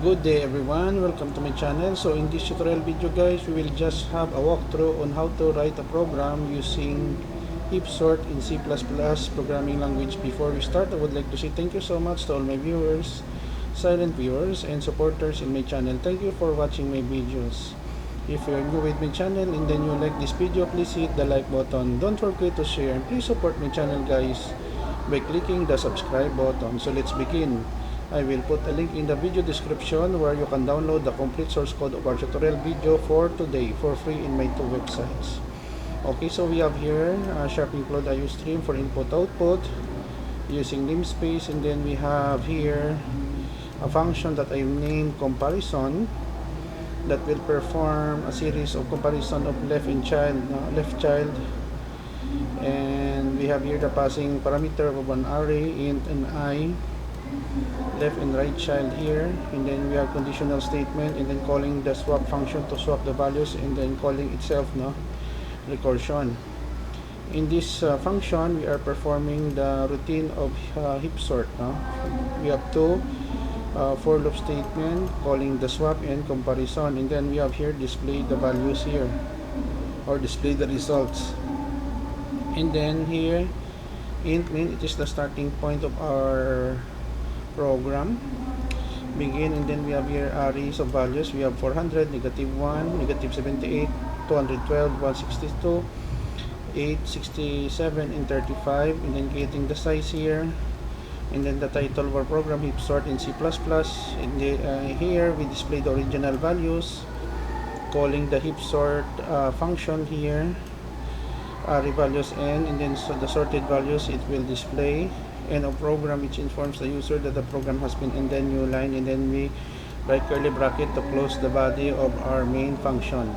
Good day everyone, welcome to my channel. So in this tutorial video guys, we will just have a walkthrough on how to write a program using Heap Sort in C++ programming language. Before we start, I would like to say thank you so much to all my viewers, silent viewers and supporters in my channel. Thank you for watching my videos. If you are new with my channel and then you like this video, please hit the like button. Don't forget to share and please support my channel guys by clicking the subscribe button. So let's begin. I will put a link in the video description where you can download the complete source code of our tutorial video for today for free in my two websites. Okay, so we have here sharp include IO stream for input output using namespace, and then we have here a function that I named comparison that will perform a series of comparison of left child, and we have here the passing parameter of an array int and I, left and right child here, and then we have conditional statement, and then calling the swap function to swap the values, and then calling itself recursion. In this function we are performing the routine of heap sort. We have two for loop statement calling the swap and comparison, and then we have here display the values here or display the results, and then here int main, it is the starting point of our program begin, and then we have here arrays of values. We have 400, -1, -78, 212, 162, 867 and 35, and then getting the size here, and then the title of our program heap sort in C++, and here we display the original values calling the heap sort function here, array values and then so the sorted values it will display, and a program which informs the user that the program has been in the new line, and then we write curly bracket to close the body of our main function.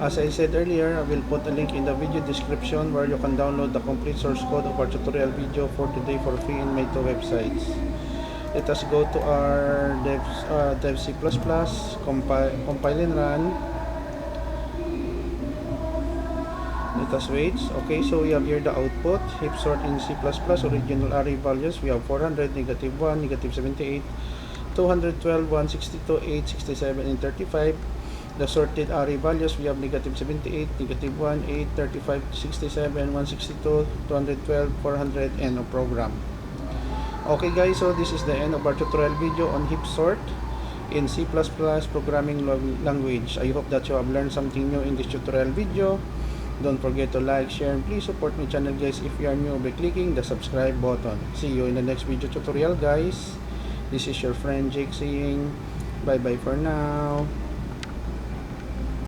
As I said earlier, I will put a link in the video description where you can download the complete source code of our tutorial video for today for free in my two websites. Let us go to our dev C++, compile and run. Let us wait. Okay, so we have here the output heap sort in C++, original array values. We have 400, -1, -78, 212, 162, 867 and 35. The sorted array values, we have -78, -1, 8, 35, 67, 162, 212, 400 and a program. Okay guys, so this is the end of our tutorial video on heap sort in C++ programming language. I hope that you have learned something new in this tutorial video. Don't forget to like, share, and please support my channel guys if you are new by clicking the subscribe button. See you in the next video tutorial guys. This is your friend Jake saying bye bye for now.